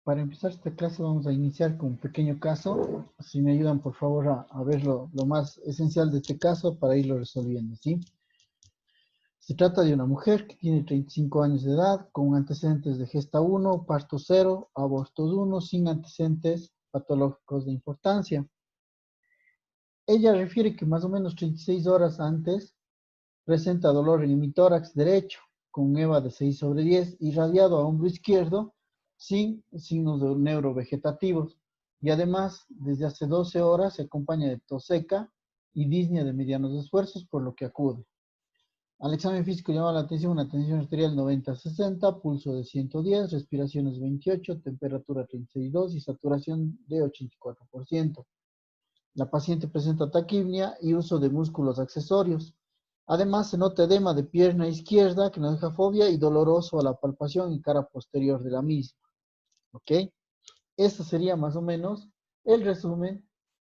Para empezar esta clase vamos a iniciar con un pequeño caso. Si me ayudan por favor a ver lo más esencial de este caso para irlo resolviendo, ¿sí? Se trata de una mujer que tiene 35 años de edad, con antecedentes de gesta 1, parto 0, abortos 1, sin antecedentes patológicos de importancia. Ella refiere que más o menos 36 horas antes presenta dolor en el hemitórax derecho, con un EVA de 6/10, irradiado a hombro izquierdo, sin signos de neurovegetativos. Y además, desde hace 12 horas se acompaña de tos seca y disnea de medianos esfuerzos, por lo que acude. Al examen físico llamaba la atención una tensión arterial 90/60, pulso de 110, respiraciones 28, temperatura 36,2 y saturación de 84%. La paciente presenta taquipnia y uso de músculos accesorios. Además, se nota edema de pierna izquierda que no deja fobia y doloroso a la palpación y cara posterior de la misma. ¿Ok? Este sería más o menos el resumen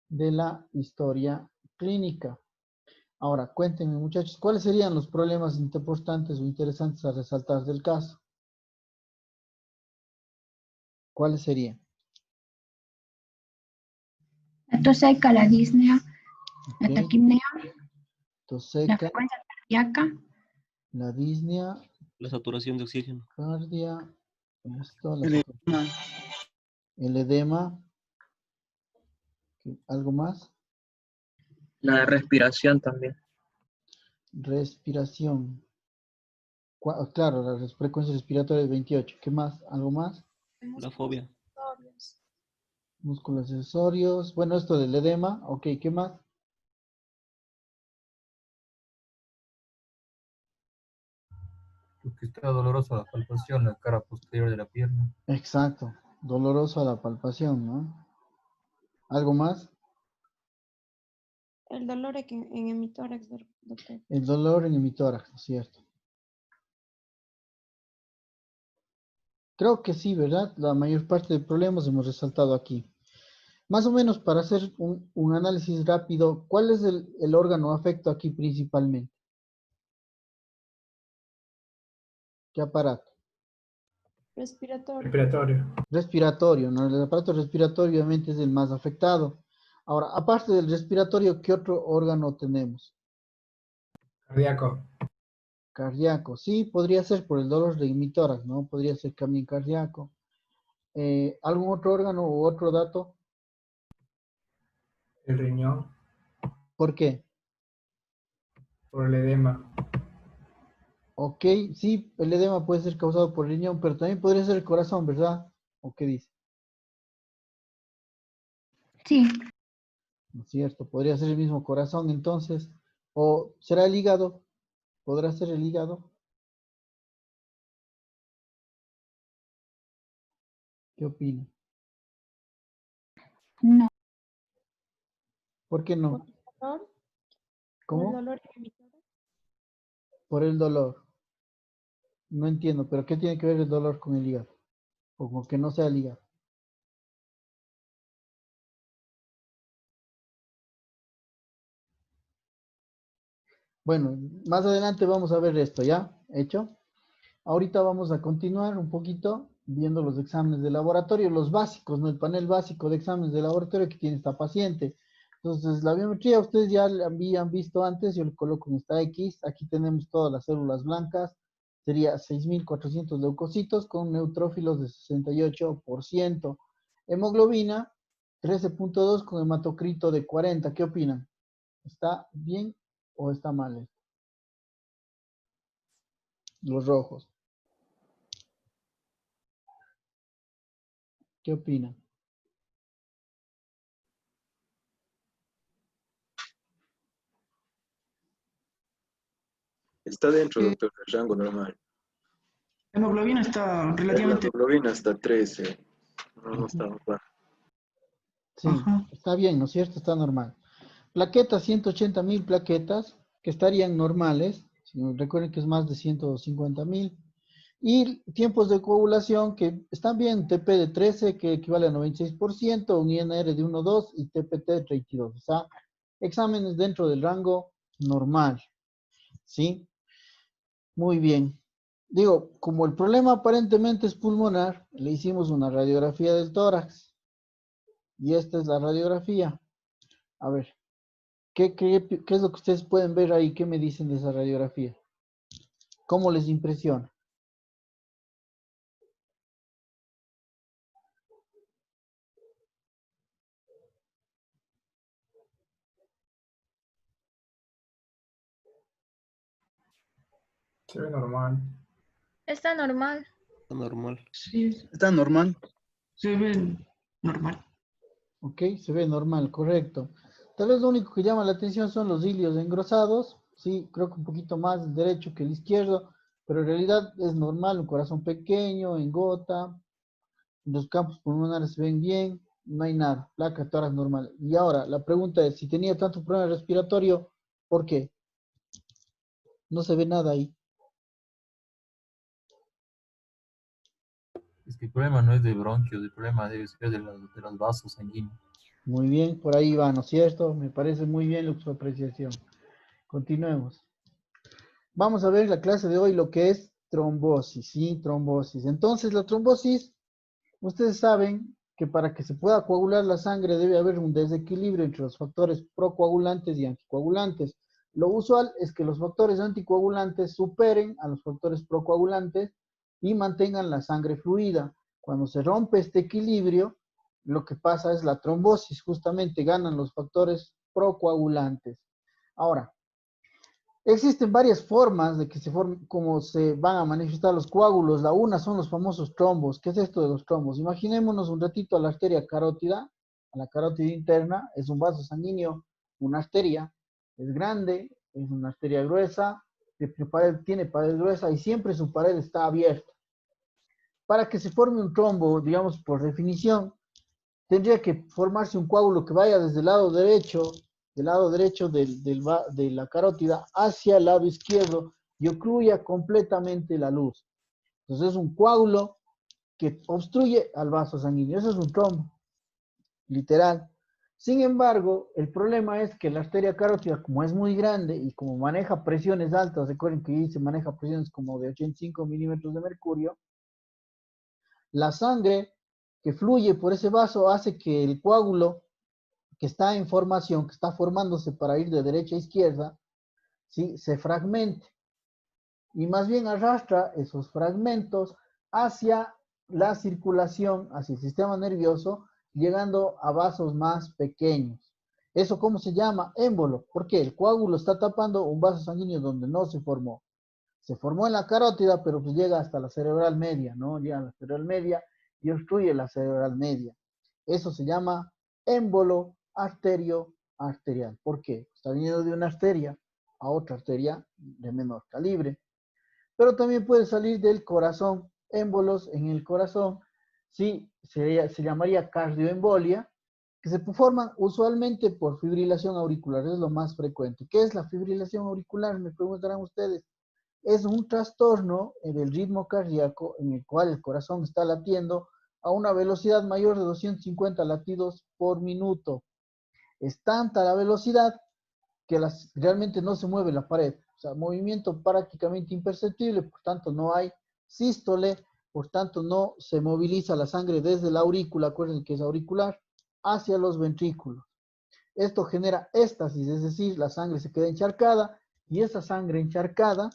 de la historia clínica. Ahora, cuéntenme, muchachos, ¿cuáles serían los problemas importantes o interesantes a resaltar del caso? ¿Cuáles serían? La tos seca, la disnea, la Ok, taquipnea, tos la seca, frecuencia cardíaca, la disnea, La saturación de oxígeno. cardia, esto, El edema, el edema, ¿algo más? la respiración también. Respiración. Claro, la frecuencia respiratoria es 28. ¿Qué más? ¿Algo más? La fobia. Músculos accesorios. Bueno, esto del edema. Ok, ¿qué más? Porque está dolorosa la palpación, la cara posterior de la pierna. Exacto. Doloroso a la palpación, ¿no? ¿Algo más? El dolor en hemitórax, doctor. El dolor en hemitórax, ¿no es cierto? Creo que sí, ¿verdad? La mayor parte de problemas hemos resaltado aquí. Más o menos para hacer un análisis rápido, ¿cuál es el órgano afecto aquí principalmente? ¿Qué aparato? Respiratorio. Respiratorio, ¿no? El aparato respiratorio obviamente es el más afectado. Ahora, aparte del respiratorio, ¿qué otro órgano tenemos? Cardíaco. Cardíaco, sí, podría ser por el dolor de hemitórax, ¿no? Podría ser también cardíaco. ¿Algún otro órgano u otro dato? El riñón. ¿Por qué? Por el edema. Ok, sí, el edema puede ser causado por el riñón, pero también podría ser el corazón, ¿verdad? ¿O qué dice? sí, ¿No es cierto? Podría ser el mismo corazón, entonces. ¿O será el hígado? ¿Podrá ser el hígado? ¿Qué opina? no, ¿Por qué ¿Por no? el dolor? ¿Por el ¿Cómo? dolor en hemitórax? Por el dolor. No entiendo, pero ¿qué tiene que ver el dolor con el hígado? O con que no sea el hígado. Bueno, más adelante vamos a ver esto, ¿ya? ¿Hecho? Ahorita vamos a continuar un poquito viendo los exámenes de laboratorio, los básicos, ¿no? El panel básico de exámenes de laboratorio que tiene esta paciente. Entonces, la biometría ustedes ya la habían visto antes, yo le coloco en esta X, aquí tenemos todas las células blancas, sería 6.400 leucocitos con neutrófilos de 68%. Hemoglobina 13,2 con hematocrito de 40. ¿Qué opinan? ¿Está bien o está mal esto? Los rojos. ¿Qué opinan? Está dentro, doctor, del rango normal. La hemoglobina está La relativamente... hemoglobina está 13. No está normal. Sí, Ajá. está bien, ¿no es cierto? Está normal. Plaquetas, 180.000 plaquetas que estarían normales. Recuerden que es más de 150.000. Y tiempos de coagulación que están bien, TP de 13 que equivale a 96%, un INR de 1,2 y TPT de 32. O sea, exámenes dentro del rango normal. ¿Sí? Muy bien. Digo, como el problema aparentemente es pulmonar, le hicimos una radiografía del tórax. Y esta es la radiografía. A ver, ¿qué es lo que ustedes pueden ver ahí? ¿Qué me dicen de esa radiografía? ¿Cómo les impresiona? Se ve normal. Está normal. Está normal. Sí, Está normal. se ve normal. Ok, se ve normal, correcto. Tal vez lo único que llama la atención son los cilios engrosados. Sí, creo que un poquito más el derecho que el izquierdo, pero en realidad es normal, un corazón pequeño, en gota, los campos pulmonares se ven bien, no hay nada, placa tórax normal. Y ahora, la pregunta es, si tenía tanto problema respiratorio, ¿por qué? No se ve nada ahí. Es que el problema no es de bronquios, el problema debe ser de los vasos sanguíneos. Muy bien, por ahí va, ¿no es cierto? Me parece muy bien su apreciación. Continuemos. Vamos a ver la clase de hoy, lo que es trombosis, ¿sí? Trombosis. Entonces, la trombosis, ustedes saben que para que se pueda coagular la sangre debe haber un desequilibrio entre los factores procoagulantes y anticoagulantes. Lo usual es que los factores anticoagulantes superen a los factores procoagulantes y mantengan la sangre fluida. Cuando se rompe este equilibrio, lo que pasa es la trombosis, justamente ganan los factores procoagulantes. Ahora, existen varias formas de que cómo se van a manifestar los coágulos. La una son los famosos trombos. ¿Qué es esto de los trombos? Imaginémonos un ratito a la arteria carótida, a la carótida interna, es un vaso sanguíneo, una arteria, es grande, es una arteria gruesa, tiene pared gruesa y siempre su pared está abierta. Para que se forme un trombo, digamos por definición, tendría que formarse un coágulo que vaya desde el lado derecho, de la carótida hacia el lado izquierdo y ocluya completamente la luz. Entonces es un coágulo que obstruye al vaso sanguíneo. Eso es un trombo, literal. Sin embargo, el problema es que la arteria carótida, como es muy grande y como maneja presiones altas, recuerden que ahí se maneja presiones como de 85 milímetros de mercurio, la sangre que fluye por ese vaso hace que el coágulo que está en formación, que está formándose para ir de derecha a izquierda, ¿sí? Se fragmente. Y más bien arrastra esos fragmentos hacia la circulación, hacia el sistema nervioso, llegando a vasos más pequeños. ¿Eso cómo se llama? Émbolo. ¿Por qué? El coágulo está tapando un vaso sanguíneo donde no se formó. Se formó en la carótida, pero pues llega hasta la cerebral media, ¿no? Llega a la cerebral media y obstruye la cerebral media. Eso se llama émbolo arterial. ¿Por qué? Está viniendo de una arteria a otra arteria de menor calibre. Pero también puede salir del corazón, émbolos en el corazón, sí, se llamaría cardioembolia, que se forman usualmente por fibrilación auricular, es lo más frecuente. ¿Qué es la fibrilación auricular? Me preguntarán ustedes. Es un trastorno del ritmo cardíaco en el cual el corazón está latiendo a una velocidad mayor de 250 latidos por minuto. Es tanta la velocidad que realmente no se mueve la pared. O sea, movimiento prácticamente imperceptible, por tanto no hay sístole, por tanto no se moviliza la sangre desde la aurícula, acuérdense que es auricular, hacia los ventrículos. Esto genera éstasis, es decir, la sangre se queda encharcada y esa sangre encharcada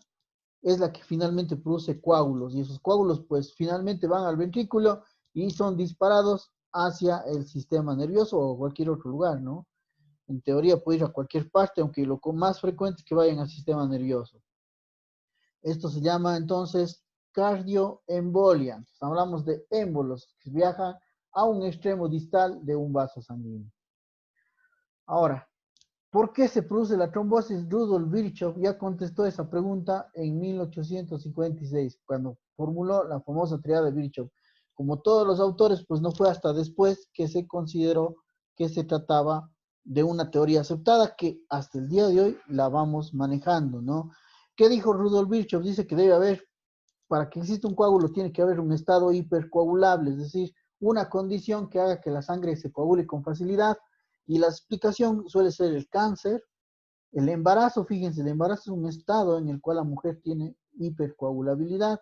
es la que finalmente produce coágulos y esos coágulos pues finalmente van al ventrículo y son disparados hacia el sistema nervioso o cualquier otro lugar, ¿no? En teoría puede ir a cualquier parte, aunque lo más frecuente es que vayan al sistema nervioso. Esto se llama entonces cardioembolia. Entonces, hablamos de émbolos que viajan a un extremo distal de un vaso sanguíneo. Ahora, ¿por qué se produce la trombosis? Rudolf Virchow ya contestó esa pregunta en 1856, cuando formuló la famosa triada de Virchow. Como todos los autores, pues no fue hasta después que se consideró que se trataba de una teoría aceptada, que hasta el día de hoy la vamos manejando, ¿no? ¿Qué dijo Rudolf Virchow? Dice que debe haber, para que exista un coágulo, tiene que haber un estado hipercoagulable, es decir, una condición que haga que la sangre se coagule con facilidad. Y la explicación suele ser el cáncer, el embarazo. Fíjense, el embarazo es un estado en el cual la mujer tiene hipercoagulabilidad.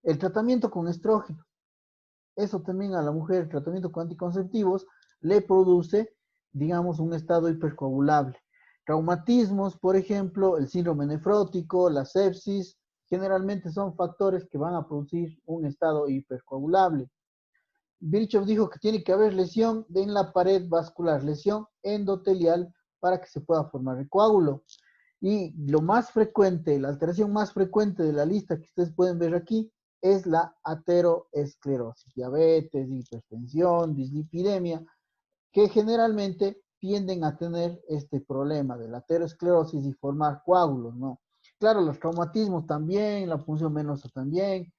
El tratamiento con estrógeno. Eso también a la mujer, el tratamiento con anticonceptivos, le produce, digamos, un estado hipercoagulable. Traumatismos, por ejemplo, el síndrome nefrótico, la sepsis, generalmente son factores que van a producir un estado hipercoagulable. Virchow dijo que tiene que haber lesión en la pared vascular, lesión endotelial para que se pueda formar el coágulo. Y lo más frecuente, la alteración más frecuente de la lista que ustedes pueden ver aquí es la ateroesclerosis, diabetes, hipertensión, dislipidemia, que generalmente tienden a tener este problema de la ateroesclerosis y formar coágulos, ¿no? Claro, los traumatismos también, la punción venosa también,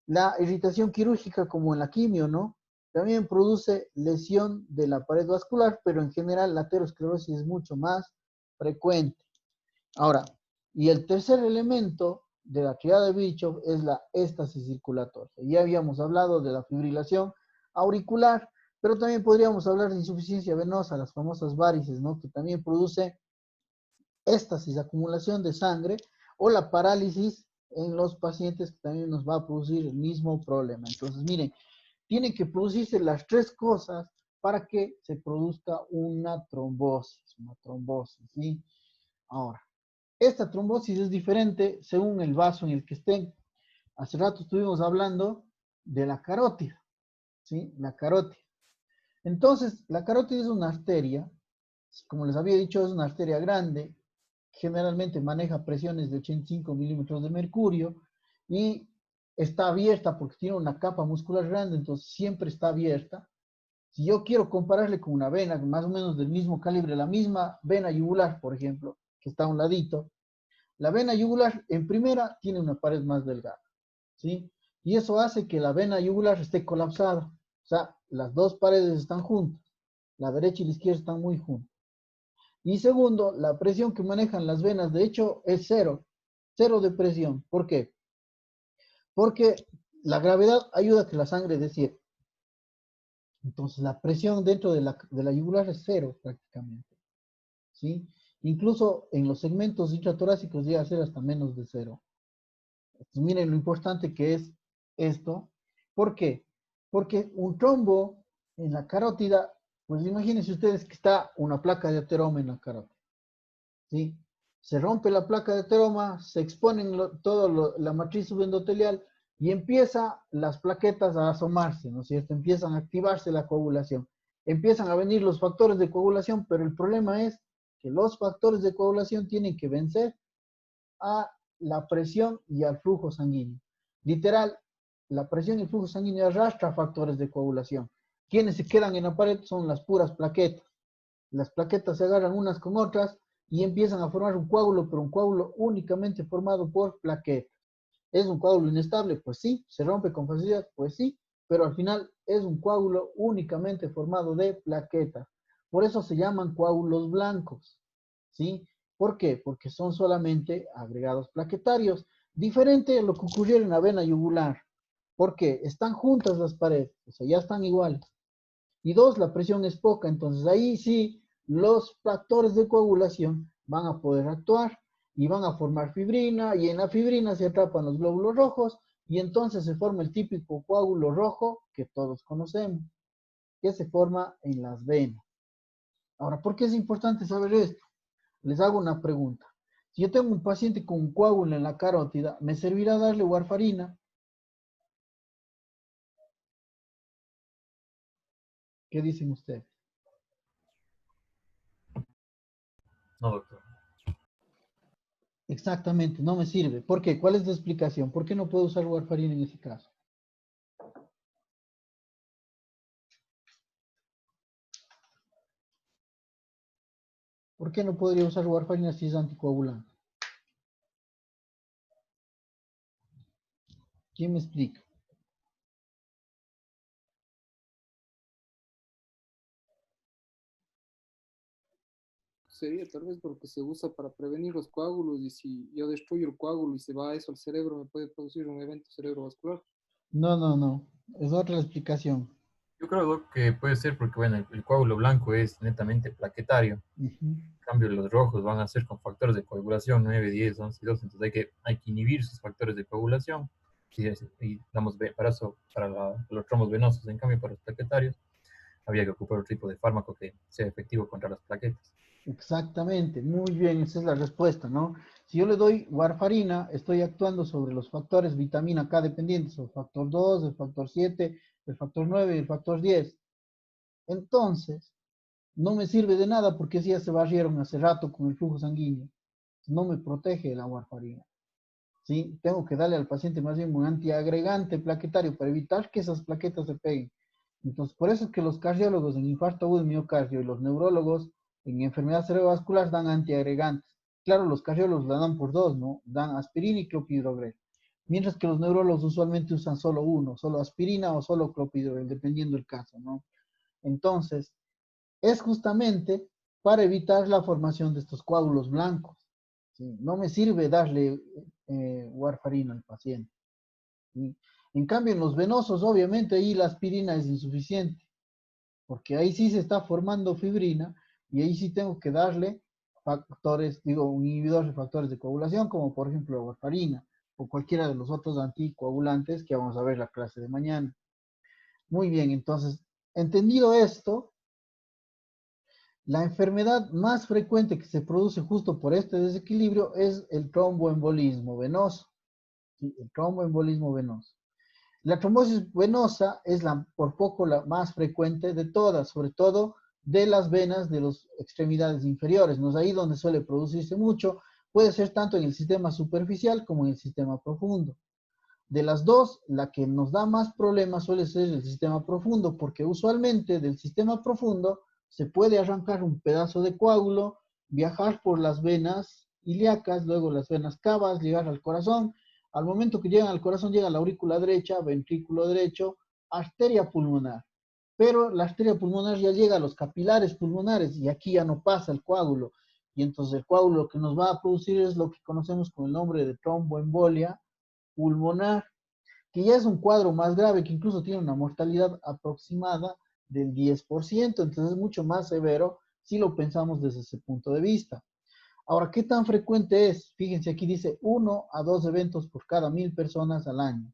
la irritación quirúrgica como en la quimio, ¿no? También produce lesión de la pared vascular, pero en general la aterosclerosis es mucho más frecuente. Ahora, y el tercer elemento de la triada de Virchow es la éstasis circulatoria. Ya habíamos hablado de la fibrilación auricular, pero también podríamos hablar de insuficiencia venosa, las famosas varices, ¿no? Que también produce éstasis, acumulación de sangre, o la parálisis en los pacientes que también nos va a producir el mismo problema. Entonces, miren, tienen que producirse las tres cosas para que se produzca una trombosis, ¿sí? Ahora, esta trombosis es diferente según el vaso en el que estén. Hace rato estuvimos hablando de la carótida, ¿sí? La carótida. Entonces, la carótida es una arteria, como les había dicho, es una arteria grande, generalmente maneja presiones de 85 milímetros de mercurio y está abierta porque tiene una capa muscular grande, entonces siempre está abierta. Si yo quiero compararle con una vena más o menos del mismo calibre, la misma vena yugular, por ejemplo, que está a un ladito, la vena yugular en primera tiene una pared más delgada, ¿sí? Y eso hace que la vena yugular esté colapsada, o sea, las dos paredes están juntas, la derecha y la izquierda están muy juntas. Y segundo, la presión que manejan las venas, de hecho, es cero, cero de presión. ¿Por qué? Porque la gravedad ayuda a que la sangre descienda. Entonces, la presión dentro de la yugular es cero prácticamente, ¿sí? Incluso en los segmentos intratorácicos llega a ser hasta menos de cero. Entonces, miren lo importante que es esto. ¿Por qué? Porque un trombo en la carótida, pues imagínense ustedes que está una placa de ateroma en la carótida, ¿sí? Se rompe la placa de ateroma, se exponen la matriz subendotelial y empiezan las plaquetas a asomarse, ¿no es cierto? Empiezan a activarse la coagulación. Empiezan a venir los factores de coagulación, pero el problema es que los factores de coagulación tienen que vencer a la presión y al flujo sanguíneo. Literal, la presión y el flujo sanguíneo arrastra factores de coagulación. Quienes se quedan en la pared son las puras plaquetas. Las plaquetas se agarran unas con otras y empiezan a formar un coágulo, pero un coágulo únicamente formado por plaquetas. ¿Es un coágulo inestable? Pues sí. ¿Se rompe con facilidad? Pues sí. Pero al final es un coágulo únicamente formado de plaquetas. Por eso se llaman coágulos blancos, ¿sí? ¿Por qué? Porque son solamente agregados plaquetarios. Diferente a lo que ocurriera en la vena yugular. ¿Por qué? Están juntas las paredes, o sea, ya están iguales. Y dos, la presión es poca, entonces ahí sí los factores de coagulación van a poder actuar y van a formar fibrina, y en la fibrina se atrapan los glóbulos rojos, y entonces se forma el típico coágulo rojo que todos conocemos, que se forma en las venas. Ahora, ¿por qué es importante saber esto? Les hago una pregunta. Si yo tengo un paciente con un coágulo en la carótida, ¿me servirá darle warfarina? ¿Qué dicen ustedes? No, doctor. Exactamente, no me sirve. ¿Por qué? ¿Cuál es la explicación? ¿Por qué no puedo usar warfarina en ese caso? ¿Por qué no podría usar warfarina si es anticoagulante? ¿Quién me explica? Sería tal vez porque se usa para prevenir los coágulos y si yo destruyo el coágulo y se va eso al cerebro, me puede producir un evento cerebrovascular. No. Es otra la explicación. Yo creo, doc, que puede ser porque, bueno, el coágulo blanco es netamente plaquetario. Ujú. En cambio, los rojos van a ser con factores de coagulación 9, 10, 11 y 12. Entonces hay que inhibir sus factores de coagulación y damos para eso, para los trombos venosos. En cambio, para los plaquetarios, había que ocupar otro tipo de fármaco que sea efectivo contra las plaquetas. Exactamente, muy bien, esa es la respuesta, ¿no? Si yo le doy warfarina, estoy actuando sobre los factores vitamina K dependientes, el factor 2, el factor 7, el factor 9 y el factor 10. Entonces, no me sirve de nada porque si ya se barrieron hace rato con el flujo sanguíneo. No me protege la warfarina. ¿Sí? Tengo que darle al paciente más bien un antiagregante plaquetario para evitar que esas plaquetas se peguen. Entonces, por eso es que los cardiólogos en infarto agudo de miocardio y los neurólogos en enfermedad cerebrovascular dan antiagregantes. Claro, los cardiólogos la dan por dos, ¿no? Dan aspirina y clopidogrel. Mientras que los neurólogos usualmente usan solo uno, solo aspirina o solo clopidogrel, dependiendo del caso, ¿no? Entonces, es justamente para evitar la formación de estos coágulos blancos. ¿Sí? No me sirve darle warfarina al paciente. ¿Sí? En cambio, en los venosos, obviamente, ahí la aspirina es insuficiente, porque ahí sí se está formando fibrina y ahí sí tengo que darle factores, digo, un inhibidor de factores de coagulación, como por ejemplo la warfarina o cualquiera de los otros anticoagulantes que vamos a ver la clase de mañana. Muy bien, entonces, entendido esto, la enfermedad más frecuente que se produce justo por este desequilibrio es el tromboembolismo venoso. ¿Sí? El tromboembolismo venoso. La trombosis venosa es por poco la más frecuente de todas, sobre todo de las venas de las extremidades inferiores. No es ahí donde suele producirse mucho. Puede ser tanto en el sistema superficial como en el sistema profundo. De las dos, la que nos da más problemas suele ser el sistema profundo, porque usualmente del sistema profundo se puede arrancar un pedazo de coágulo, viajar por las venas ilíacas, luego las venas cavas, llegar al corazón. Al momento que llegan al corazón, llega a la aurícula derecha, ventrículo derecho, arteria pulmonar. Pero la arteria pulmonar ya llega a los capilares pulmonares y aquí ya no pasa el coágulo. Y entonces el coágulo que nos va a producir es lo que conocemos con el nombre de tromboembolia pulmonar, que ya es un cuadro más grave, que incluso tiene una mortalidad aproximada del 10%, entonces es mucho más severo si lo pensamos desde ese punto de vista. Ahora, ¿qué tan frecuente es? Fíjense, aquí dice 1 a 2 eventos por cada 1000 personas al año.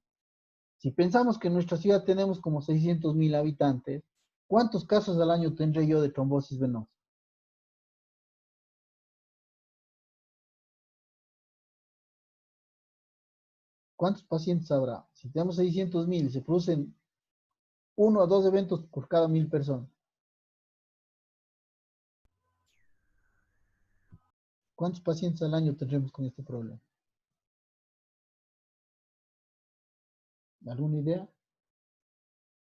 Si pensamos que en nuestra ciudad tenemos como 600,000 habitantes, ¿cuántos casos al año tendré yo de trombosis venosa? ¿Cuántos pacientes habrá? Si tenemos 600,000 y se producen 1 a 2 eventos por cada 1000 personas, ¿cuántos pacientes al año tendremos con este problema? ¿Alguna idea?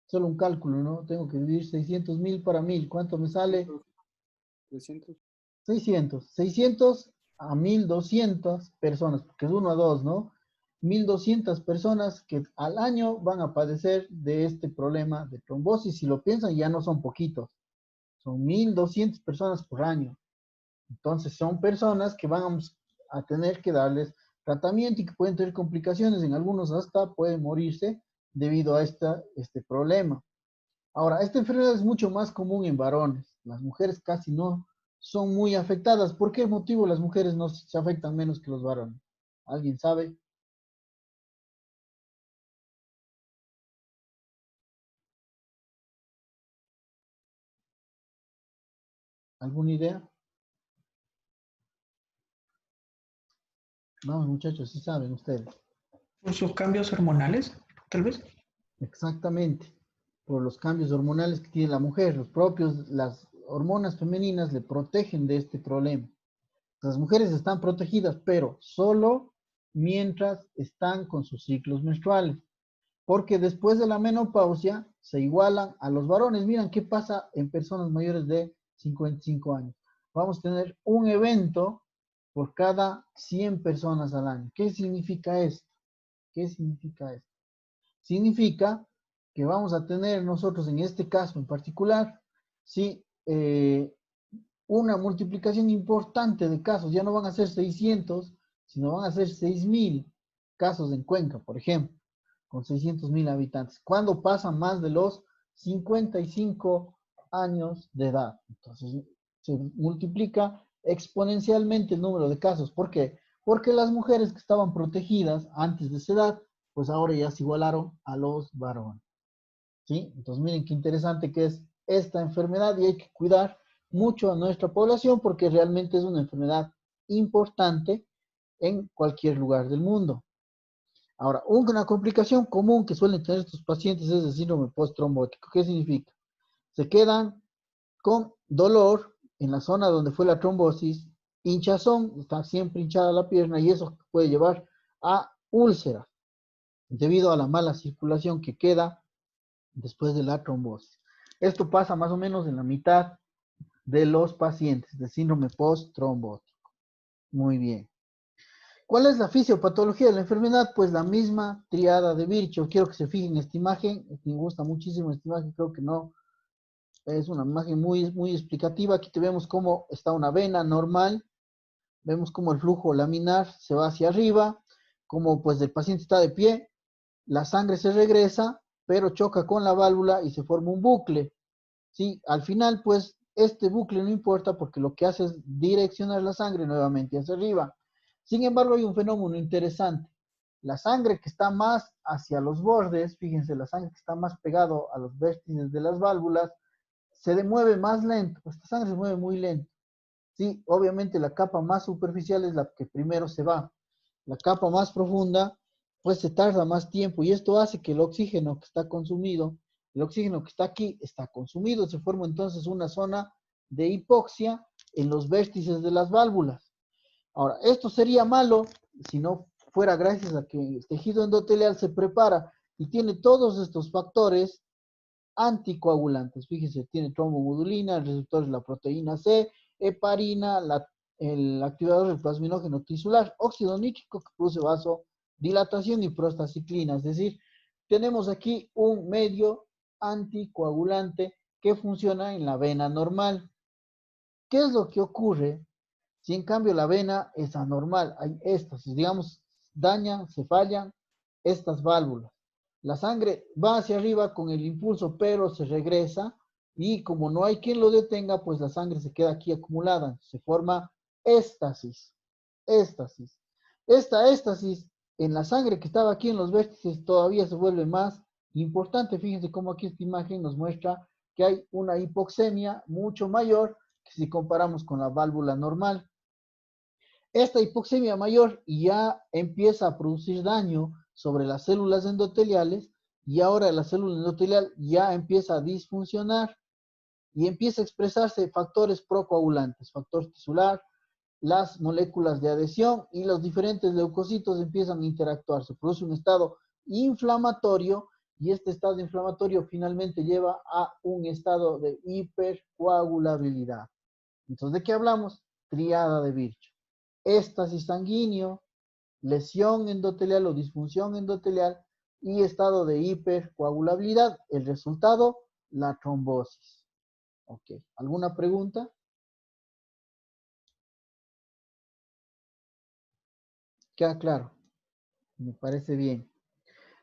Solo un cálculo, ¿no? Tengo que dividir 600,000 para 1000. ¿Cuánto me sale? 300. 600 a 1200 personas, porque es 1 a 2, ¿no? 1200 personas que al año van a padecer de este problema de trombosis. Si lo piensan, ya no son poquitos. Son 1200 personas por año. Entonces, son personas que vamos a tener que darles tratamiento y que pueden tener complicaciones. En algunos hasta pueden morirse debido a este problema. Ahora, esta enfermedad es mucho más común en varones. Las mujeres casi no son muy afectadas. ¿Por qué motivo las mujeres no se afectan menos que los varones? ¿Alguien sabe? ¿Alguna idea? No, muchachos, sí saben ustedes. ¿Por sus cambios hormonales, tal vez? Exactamente. Por los cambios hormonales que tiene la mujer. Las hormonas femeninas le protegen de este problema. Las mujeres están protegidas, pero solo mientras están con sus ciclos menstruales. Porque después de la menopausia se igualan a los varones. Miren qué pasa en personas mayores de 55 años. Vamos a tener un evento por cada 100 personas al año. ¿Qué significa esto? ¿Qué significa esto? Significa que vamos a tener nosotros en este caso en particular, ¿sí? Una multiplicación importante de casos. Ya no van a ser 600, sino van a ser 6,000 casos en Cuenca, por ejemplo, con 600,000 habitantes. ¿Cuándo pasan más de los 55 años de edad? Entonces, se multiplica exponencialmente el número de casos. ¿Por qué? Porque las mujeres que estaban protegidas antes de esa edad pues ahora ya se igualaron a los varones. ¿Sí? Entonces miren qué interesante que es esta enfermedad y hay que cuidar mucho a nuestra población porque realmente es una enfermedad importante en cualquier lugar del mundo. Ahora, una complicación común que suelen tener estos pacientes es el síndrome post-trombótico. ¿Qué significa? Se quedan con dolor en la zona donde fue la trombosis, hinchazón, está siempre hinchada la pierna y eso puede llevar a úlceras debido a la mala circulación que queda después de la trombosis. Esto pasa más o menos en la mitad de los pacientes de síndrome post-trombótico. Muy bien. ¿Cuál es la fisiopatología de la enfermedad? Pues la misma triada de Virchow. Quiero que se fijen en esta imagen. Me gusta muchísimo esta imagen. Creo que no es una imagen muy, muy explicativa. Aquí te vemos cómo está una vena normal. Vemos cómo el flujo laminar se va hacia arriba. Como pues el paciente está de pie. La sangre se regresa, pero choca con la válvula y se forma un bucle. ¿Sí? Al final, pues, este bucle no importa porque lo que hace es direccionar la sangre nuevamente hacia arriba. Sin embargo, hay un fenómeno interesante. La sangre que está más hacia los bordes, fíjense, la sangre que está más pegado a los vértices de las válvulas, se mueve más lento. Esta sangre se mueve muy lento. Sí, obviamente la capa más superficial es la que primero se va. La capa más profunda, pues se tarda más tiempo y esto hace que el oxígeno que está consumido, el oxígeno que está aquí está consumido, se forma entonces una zona de hipoxia en los vértices de las válvulas. Ahora, esto sería malo si no fuera gracias a que el tejido endotelial se prepara y tiene todos estos factores anticoagulantes. Fíjense, tiene trombomodulina, el receptor es la proteína C, heparina, el activador del plasminógeno tisular, óxido nítrico que produce vasodilatación y prostaciclina. Es decir, tenemos aquí un medio anticoagulante que funciona en la vena normal. ¿Qué es lo que ocurre si en cambio la vena es anormal? Hay éstasis, digamos, se fallan estas válvulas. La sangre va hacia arriba con el impulso, pero se regresa y como no hay quien lo detenga, pues la sangre se queda aquí acumulada. Se forma éstasis. Éstasis. Esta éstasis en la sangre que estaba aquí en los vértices todavía se vuelve más importante. Fíjense cómo aquí esta imagen nos muestra que hay una hipoxemia mucho mayor que si comparamos con la válvula normal. Esta hipoxemia mayor ya empieza a producir daño sobre las células endoteliales y ahora la célula endotelial ya empieza a disfuncionar y empieza a expresarse factores procoagulantes, factor tisular, las moléculas de adhesión y los diferentes leucocitos empiezan a interactuar. Se produce un estado inflamatorio y este estado inflamatorio finalmente lleva a un estado de hipercoagulabilidad. Entonces, ¿de qué hablamos? Triada de Virchow. Éstasis sanguíneo, lesión endotelial o disfunción endotelial y estado de hipercoagulabilidad. El resultado, la trombosis. Ok, ¿alguna pregunta? Queda claro. Me parece bien.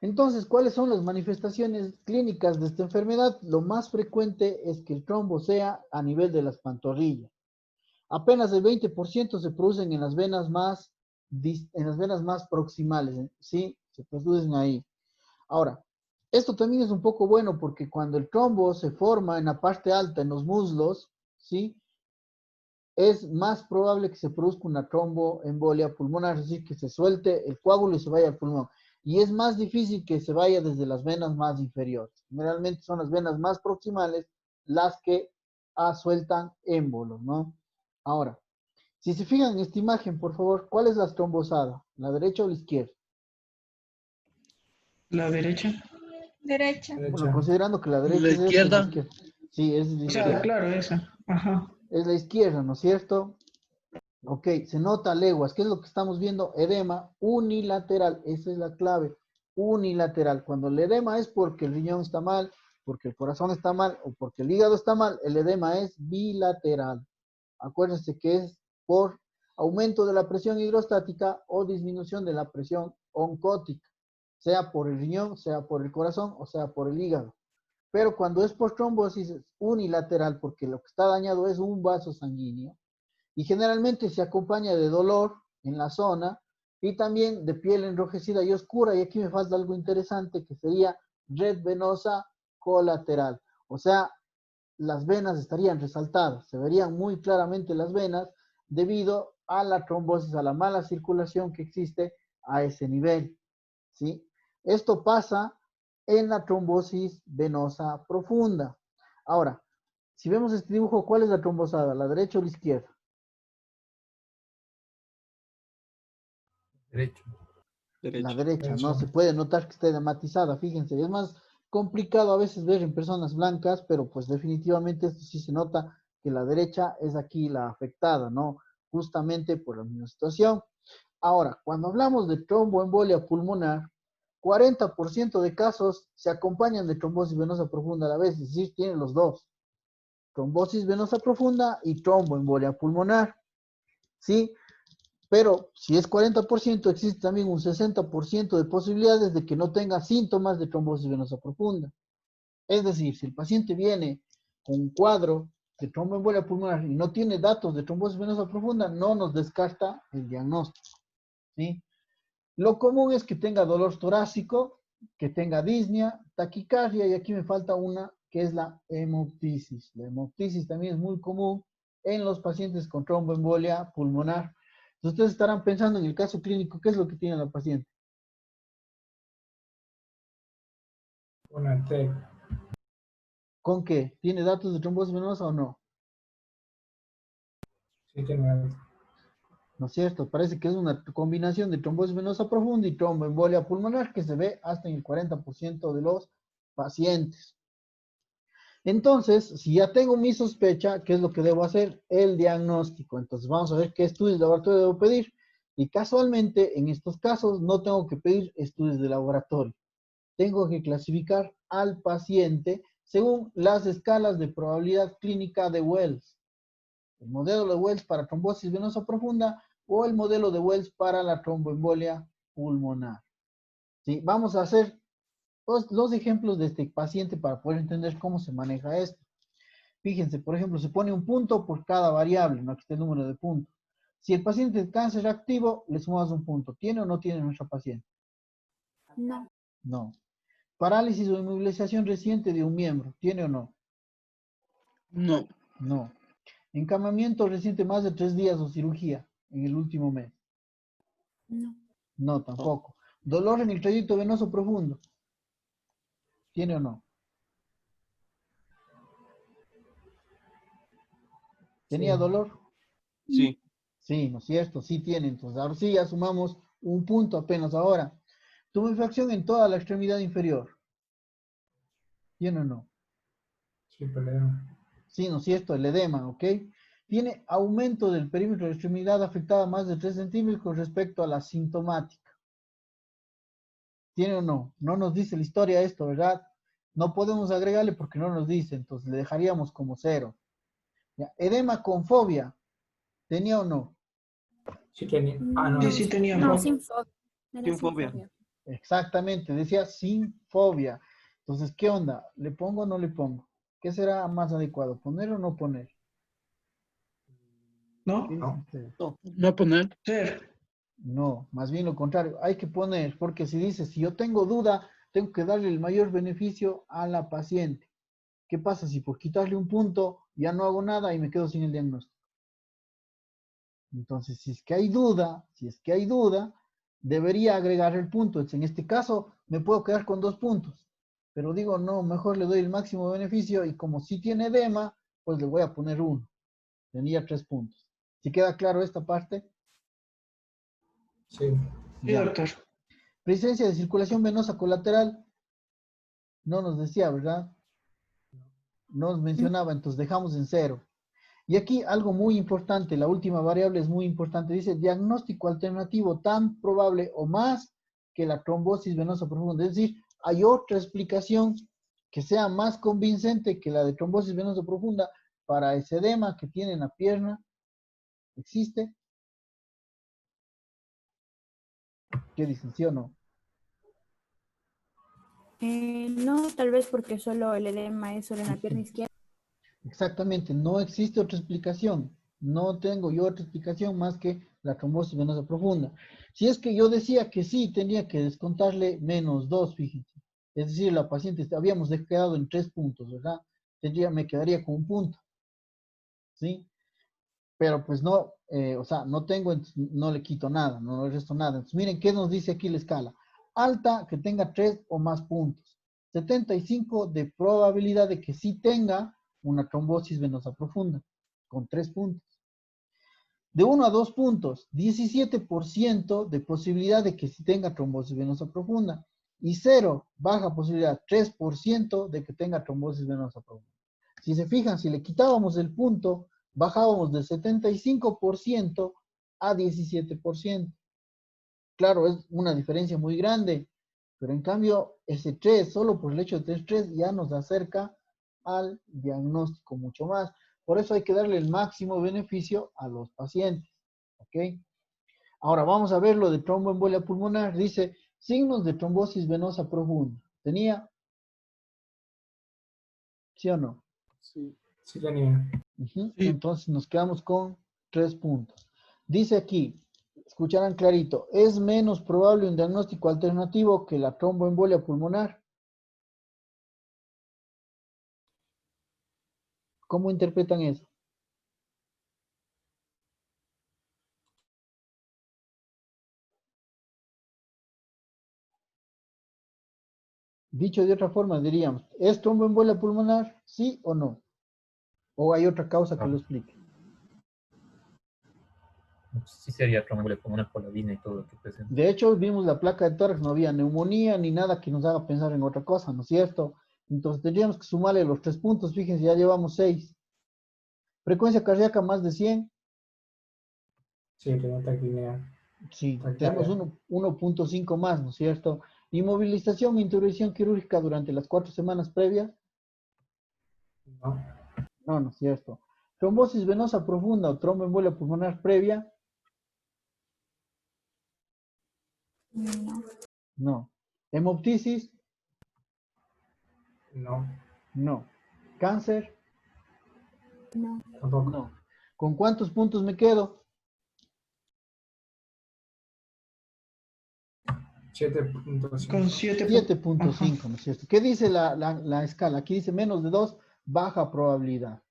Entonces, ¿cuáles son las manifestaciones clínicas de esta enfermedad? Lo más frecuente es que el trombo sea a nivel de las pantorrillas. Apenas el 20% se producen en las venas más proximales, ¿sí? Se producen ahí. Ahora, esto también es un poco bueno porque cuando el trombo se forma en la parte alta, en los muslos, ¿sí? Es más probable que se produzca una tromboembolia pulmonar, es decir, que se suelte el coágulo y se vaya al pulmón. Y es más difícil que se vaya desde las venas más inferiores. Generalmente son las venas más proximales las que sueltan émbolos, ¿no? Ahora, si se fijan en esta imagen, por favor, ¿cuál es la trombosada? ¿La derecha o la izquierda? La derecha. Derecha. Bueno, considerando que la derecha La es esta, es la izquierda. izquierda. Sí, es la O sea, izquierda. claro, esa. Ajá. Es la izquierda, ¿no es cierto? Ok, se nota a leguas. ¿Qué es lo que estamos viendo? Edema unilateral. Esa es la clave. Unilateral. Cuando el edema es porque el riñón está mal, porque el corazón está mal o porque el hígado está mal, el edema es bilateral. Acuérdense que es por aumento de la presión hidrostática o disminución de la presión oncótica, sea por el riñón, sea por el corazón o sea por el hígado. Pero cuando es por trombosis es unilateral porque lo que está dañado es un vaso sanguíneo y generalmente se acompaña de dolor en la zona Y también de piel enrojecida y oscura, y aquí me falta algo interesante que sería red venosa colateral. O sea, las venas estarían resaltadas, se verían muy claramente las venas debido a la trombosis, a la mala circulación que existe a ese nivel, ¿sí? Esto pasa en la trombosis venosa profunda. Ahora, si vemos este dibujo, ¿cuál es la trombosada? ¿La derecha o la izquierda? Derecho. La Derecho. derecha, ¿no? Se puede notar que está edematizada, fíjense, es más complicado a veces ver en personas blancas, pero pues definitivamente esto sí se nota que la derecha es aquí la afectada, ¿no? Justamente por la misma situación. Ahora, cuando hablamos de tromboembolia pulmonar, 40% de casos se acompañan de trombosis venosa profunda a la vez, es decir, tienen los dos, trombosis venosa profunda y tromboembolia pulmonar, ¿sí? Pero si es 40%, existe también un 60% de posibilidades de que no tenga síntomas de trombosis venosa profunda. Es decir, si el paciente viene con un cuadro de tromboembolia pulmonar y no tiene datos de trombosis venosa profunda, no nos descarta el diagnóstico, ¿sí? Lo común es que tenga dolor torácico, que tenga disnea, taquicardia, y aquí me falta una que es la hemoptisis. La hemoptisis también es muy común en los pacientes con tromboembolia pulmonar. Entonces, ustedes estarán pensando en el caso clínico, ¿qué es lo que tiene la paciente? Una T. ¿Con qué? ¿Tiene datos de trombosis venosa o no? Sí, tiene algo. ¿No es cierto? Parece que es una combinación de trombosis venosa profunda y tromboembolia pulmonar que se ve hasta en el 40% de los pacientes. Entonces, si ya tengo mi sospecha, ¿qué es lo que debo hacer? El diagnóstico. Entonces, vamos a ver qué estudios de laboratorio debo pedir. Y casualmente, en estos casos, no tengo que pedir estudios de laboratorio. Tengo que clasificar al paciente según las escalas de probabilidad clínica de Wells. El modelo de Wells para trombosis venosa profunda o el modelo de Wells para la tromboembolia pulmonar. ¿Sí? Vamos a hacer los ejemplos de este paciente para poder entender cómo se maneja esto. Fíjense, por ejemplo, se pone un punto por cada variable, no aquí está el número de puntos. Si el paciente es cáncer activo, le sumamos un punto. ¿Tiene o no tiene nuestra paciente? No. No. Parálisis o inmovilización reciente de un miembro, ¿tiene o no? No. No. Encamamiento reciente más de 3 días o cirugía en el último mes. No. No, tampoco. Dolor en el trayecto venoso profundo, ¿tiene o no? ¿Tenía Sí. dolor? Sí. Sí, ¿no es cierto? Sí tiene. Entonces, ahora sí ya sumamos un punto apenas ahora. Tumefacción en toda la extremidad inferior. ¿Tiene o no? Sí, pelea. Sí, ¿no es cierto? El edema, ¿ok? Tiene aumento del perímetro de la extremidad afectada más de 3 centímetros con respecto a la sintomática. ¿Tiene o no? No nos dice la historia esto, ¿verdad? No podemos agregarle porque no nos dice, entonces le dejaríamos como 0. Ya. Edema con fobia. ¿Tenía o no? Sí tenía. Ah, no, Sí, no. sí tenía No, fobia. sin fobia. Era Sin sin fobia. fobia. Exactamente, decía sin fobia. Entonces, ¿qué onda? ¿Le pongo o no le pongo? ¿Qué será más adecuado? ¿Poner o no poner? ¿Qué ¿No? dicen No. ustedes? No. No poner. Ser. No, más bien lo contrario. Hay que poner, porque si dice, si yo tengo duda, tengo que darle el mayor beneficio a la paciente. ¿Qué pasa si por quitarle un punto ya no hago nada y me quedo sin el diagnóstico? Entonces, si es que hay duda, debería agregar el punto. En este caso, me puedo quedar con 2 puntos. Pero digo, no, mejor le doy el máximo beneficio y como sí tiene edema, pues le voy a poner 1. Tenía 3 puntos. ¿Sí queda claro esta parte? Sí. Sí, Ya. doctor. Presencia de circulación venosa colateral. No nos decía, ¿verdad? No nos mencionaba, entonces dejamos en 0. Y aquí algo muy importante, la última variable es muy importante. Dice diagnóstico alternativo tan probable o más que la trombosis venosa profunda. Es decir, hay otra explicación que sea más convincente que la de trombosis venosa profunda para ese edema que tiene en la pierna. ¿Existe? ¿Qué dicen, sí o no? No, tal vez porque solo el edema es solo en la pierna izquierda. Exactamente, no existe otra explicación. No tengo yo otra explicación más que la trombosis venosa profunda. Si es que yo decía que sí, tenía que descontarle menos 2, fíjense. Es decir, la paciente, habíamos quedado en 3 puntos, ¿verdad? Me quedaría con un punto. ¿Sí? Pero pues no, o sea, no le quito nada, no le resto nada. Entonces, miren qué nos dice aquí la escala. Alta, que tenga 3 o más puntos. 75 de probabilidad de que sí tenga una trombosis venosa profunda, con 3 puntos. De 1 a 2 puntos, 17% de posibilidad de que sí tenga trombosis venosa profunda. Y 0, baja posibilidad, 3% de que tenga trombosis venosa profunda. Si se fijan, si le quitábamos el punto, bajábamos del 75% a 17%. Claro, es una diferencia muy grande, pero en cambio ese 3, solo por el hecho de tener 3, ya nos acerca al diagnóstico mucho más. Por eso hay que darle el máximo beneficio a los pacientes. ¿Ok? Ahora vamos a ver lo de tromboembolia pulmonar. Dice, signos de trombosis venosa profunda. ¿Tenía? ¿Sí o no? Sí. Sí tenía. Ujú. Sí. Entonces nos quedamos con 3 puntos. Dice aquí, escucharán clarito, es menos probable un diagnóstico alternativo que la tromboembolia pulmonar. ¿Cómo interpretan eso? Dicho de otra forma, diríamos, ¿es tromboembolia pulmonar? ¿Sí o no? ¿O hay otra causa que No. lo explique? Sí sería tromboembolia pulmonar por la línea y todo lo que presenta. De hecho, vimos la placa de tórax, no había neumonía ni nada que nos haga pensar en otra cosa, ¿no es cierto? Entonces tendríamos que sumarle los 3 puntos, fíjense, ya llevamos 6. Frecuencia cardíaca más de 100, Sí, tenía taquipnea. sí, tenemos Taquicardia. 1.5 más, ¿no es cierto? Inmovilización e intervención quirúrgica durante las 4 semanas previas, No. no, no es cierto. Trombosis venosa profunda o tromboembolia pulmonar previa, No. no. Hemoptisis, No. no. Cáncer, No. Tampoco. no. ¿Con cuántos puntos me quedo? 7.5. Con 7. 7.5, ¿no es cierto? ¿Qué dice la escala? Aquí dice menos de 2, baja probabilidad.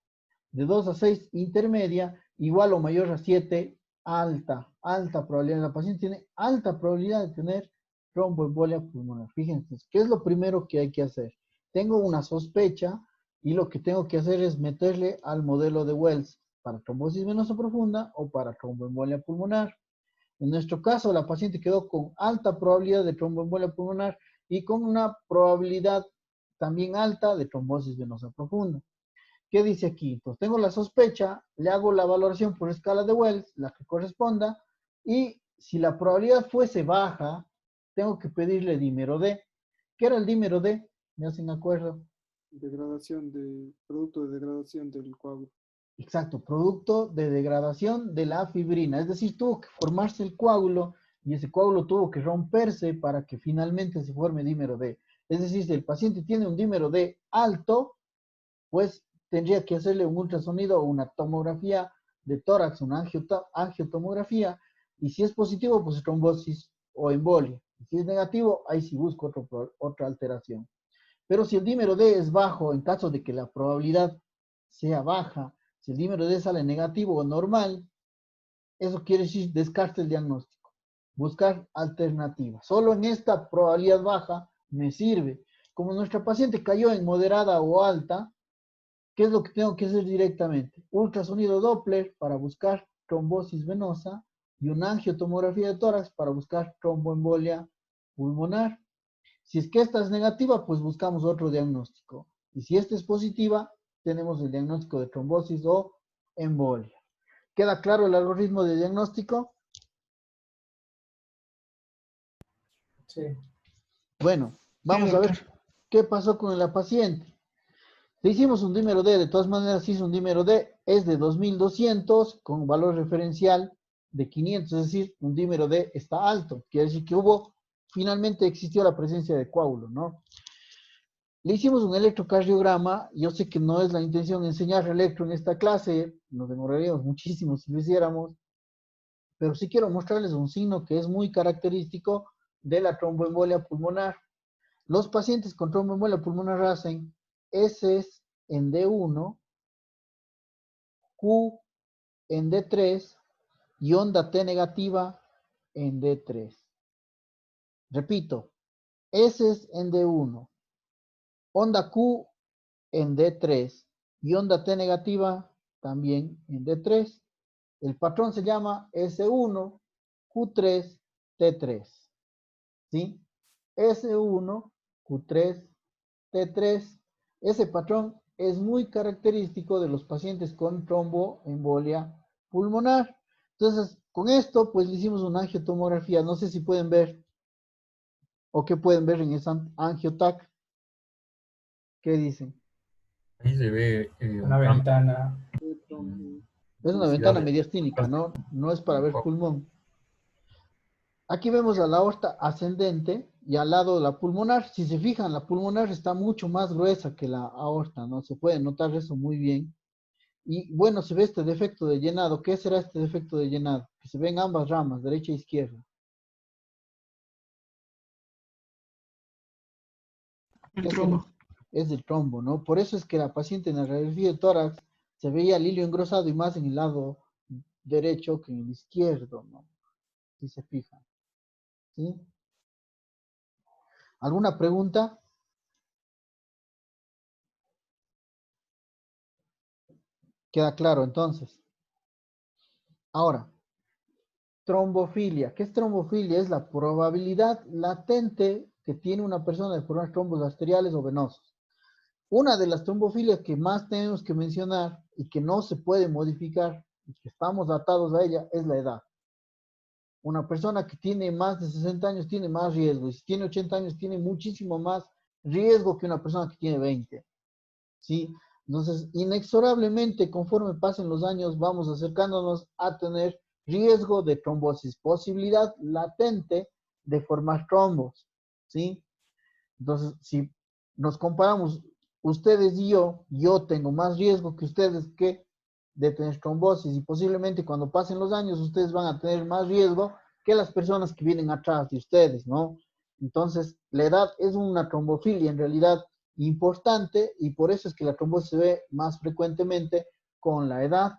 De 2 a 6, intermedia, igual o mayor a 7, alta probabilidad. La paciente tiene alta probabilidad de tener tromboembolia pulmonar. Fíjense, ¿qué es lo primero que hay que hacer? Tengo una sospecha y lo que tengo que hacer es meterle al modelo de Wells para trombosis venosa profunda o para tromboembolia pulmonar. En nuestro caso, la paciente quedó con alta probabilidad de tromboembolia pulmonar y con una probabilidad también alta de trombosis venosa profunda. ¿Qué dice aquí? Entonces tengo la sospecha, le hago la valoración por escala de Wells, la que corresponda, y si la probabilidad fuese baja, tengo que pedirle dímero D. ¿Qué era el dímero D? ¿Me hacen acuerdo? Producto de degradación del coágulo. Exacto, producto de degradación de la fibrina. Es decir, tuvo que formarse el coágulo y ese coágulo tuvo que romperse para que finalmente se forme dímero D. Es decir, si el paciente tiene un dímero D alto, pues tendría que hacerle un ultrasonido o una tomografía de tórax, una angiotomografía, y si es positivo, pues trombosis o embolia. Y si es negativo, ahí sí busco otra alteración. Pero si el dímero D es bajo, en caso de que la probabilidad sea baja, si el dímero D sale negativo o normal, eso quiere decir descarte el diagnóstico. Buscar alternativas. Solo en esta probabilidad baja me sirve. Como nuestra paciente cayó en moderada o alta, ¿qué es lo que tengo que hacer directamente? Ultrasonido Doppler para buscar trombosis venosa y una angiotomografía de tórax para buscar tromboembolia pulmonar. Si es que esta es negativa, pues buscamos otro diagnóstico. Y si esta es positiva, tenemos el diagnóstico de trombosis o embolia. ¿Queda claro el algoritmo de diagnóstico? Sí. Bueno, vamos a ver qué pasó con la paciente. Le hicimos un dímero D, de todas maneras hizo un dímero D, es de 2200 con valor referencial de 500, es decir, un dímero D está alto, quiere decir que finalmente existió la presencia de coágulo, ¿no? Le hicimos un electrocardiograma. Yo sé que no es la intención enseñar electro en esta clase, nos demoraríamos muchísimo si lo hiciéramos, pero sí quiero mostrarles un signo que es muy característico de la tromboembolia pulmonar. Los pacientes con tromboembolia pulmonar hacen S en D1, Q en D3 y onda T negativa en D3. Repito, S en D1, onda Q en D3 y onda T negativa también en D3. El patrón se llama S1, Q3, T3. ¿Sí? S1, Q3, T3. Ese patrón es muy característico de los pacientes con tromboembolia pulmonar. Entonces, con esto, pues le hicimos una angiotomografía. No sé si pueden ver o qué pueden ver en esa angiotac. ¿Qué dicen? Ahí se ve Una ventana. Es una ventana mediastínica, ¿no? No es para ver pulmón. Aquí vemos a la aorta ascendente y al lado la pulmonar. Si se fijan, la pulmonar está mucho más gruesa que la aorta, ¿no? Se puede notar eso muy bien. Y bueno, se ve este defecto de llenado. ¿Qué será este defecto de llenado? Que se ven ambas ramas, derecha e izquierda. El trombo. Es del trombo, ¿no? Por eso es que la paciente en la radiografía de tórax se veía el hilio engrosado y más en el lado derecho que en el izquierdo, ¿no? Si se fijan. ¿Sí? ¿Alguna pregunta? ¿Queda claro entonces? Ahora, trombofilia. ¿Qué es trombofilia? Es la probabilidad latente que tiene una persona de formar trombos arteriales o venosos. Una de las trombofilias que más tenemos que mencionar y que no se puede modificar y que estamos atados a ella es la edad. Una persona que tiene más de 60 años tiene más riesgo y si tiene 80 años tiene muchísimo más riesgo que una persona que tiene 20. ¿Sí? Entonces, inexorablemente, conforme pasen los años, vamos acercándonos a tener riesgo de trombosis, posibilidad latente de formar trombos, ¿sí? Entonces, si nos comparamos ustedes y yo tengo más riesgo que ustedes de tener trombosis y posiblemente cuando pasen los años ustedes van a tener más riesgo que las personas que vienen atrás de ustedes, ¿no? Entonces, la edad es una trombofilia en realidad importante y por eso es que la trombosis se ve más frecuentemente con la edad.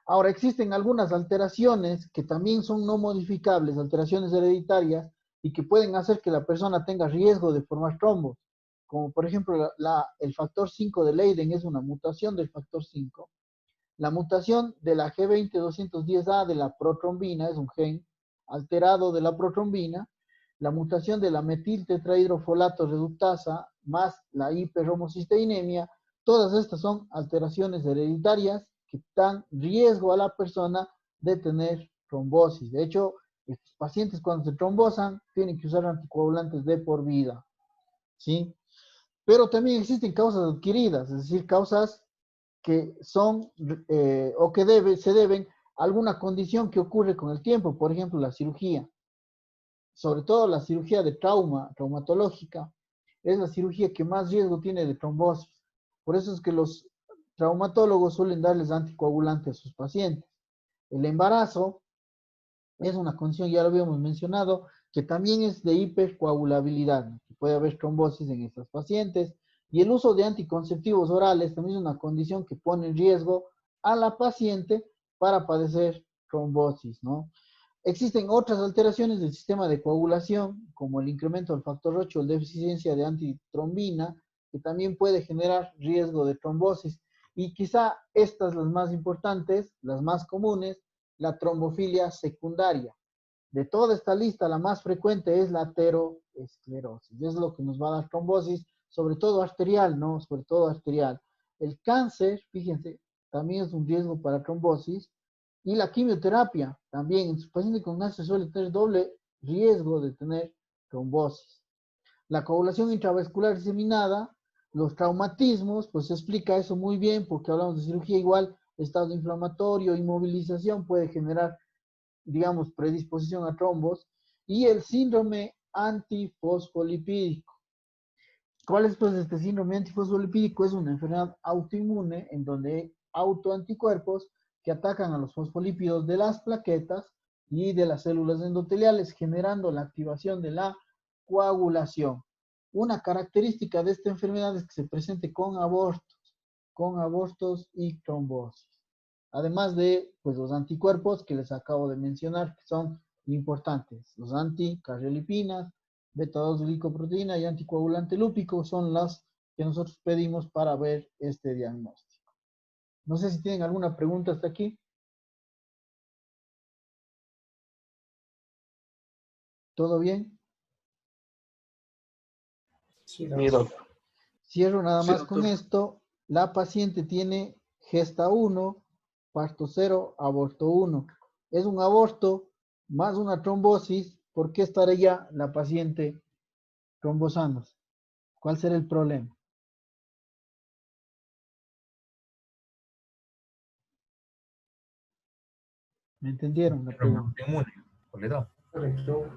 Ahora, existen algunas alteraciones que también son no modificables, alteraciones hereditarias, y que pueden hacer que la persona tenga riesgo de formar trombos, como por ejemplo el factor 5 de Leiden es una mutación del factor 5. La mutación de la G20-210A de la protrombina es un gen alterado de la protrombina. La mutación de la metiltetrahidrofolato reductasa más la hiperhomocisteinemia, todas estas son alteraciones hereditarias que dan riesgo a la persona de tener trombosis. De hecho, estos pacientes cuando se trombosan tienen que usar anticoagulantes de por vida, ¿sí? Pero también existen causas adquiridas, es decir, causas que son o que se deben a alguna condición que ocurre con el tiempo, por ejemplo, la cirugía. Sobre todo la cirugía de traumatológica, es la cirugía que más riesgo tiene de trombosis. Por eso es que los traumatólogos suelen darles anticoagulantes a sus pacientes. El embarazo es una condición, ya lo habíamos mencionado, que también es de hipercoagulabilidad, que puede haber trombosis en estas pacientes. Y el uso de anticonceptivos orales también es una condición que pone en riesgo a la paciente para padecer trombosis, ¿no? Existen otras alteraciones del sistema de coagulación, como el incremento del factor 8 o deficiencia de antitrombina, que también puede generar riesgo de trombosis. Y quizá estas las más importantes, las más comunes, la trombofilia secundaria. De toda esta lista, la más frecuente es la ateroesclerosis. Es lo que nos va a dar trombosis, sobre todo arterial, ¿no? Sobre todo arterial. El cáncer, fíjense, también es un riesgo para trombosis. Y la quimioterapia, también en sus pacientes con cáncer suele tener doble riesgo de tener trombosis. La coagulación intravascular diseminada, los traumatismos, pues se explica eso muy bien porque hablamos de cirugía igual, estado inflamatorio, inmovilización puede generar, digamos, predisposición a trombos, y el síndrome antifosfolipídico. ¿Cuál es pues este síndrome antifosfolipídico? Es una enfermedad autoinmune en donde hay autoanticuerpos que atacan a los fosfolípidos de las plaquetas y de las células endoteliales, generando la activación de la coagulación. Una característica de esta enfermedad es que se presente con abortos y trombosis. Además de pues, los anticuerpos que les acabo de mencionar, que son importantes. Los anticardiolipinas, beta-2-glicoproteína y anticoagulante lúpico son las que nosotros pedimos para ver este diagnóstico. No sé si tienen alguna pregunta hasta aquí. ¿Todo bien? Sí, Sí, doctor. Cierro nada Sí, más doctor. con esto. La paciente tiene gesta 1, parto 0, aborto 1. Es un aborto más una trombosis. ¿Por qué estaría la paciente trombosándose? ¿Cuál será el problema? ¿Me entendieron la Síndrome pregunta? autoinmune, por la edad. correcto.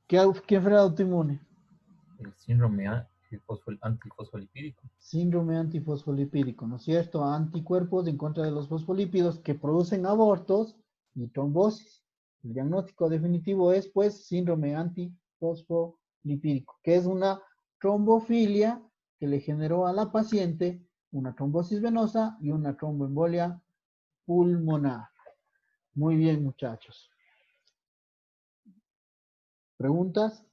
¿Qué enfermedad autoinmune? El síndrome antifosfolipídico. Síndrome antifosfolipídico, ¿no es cierto? Anticuerpos en contra de los fosfolípidos que producen abortos y trombosis. El diagnóstico definitivo es, pues, síndrome antifosfolipídico, que es una trombofilia que le generó a la paciente una trombosis venosa y una tromboembolia pulmonar. Muy bien, muchachos. ¿Preguntas?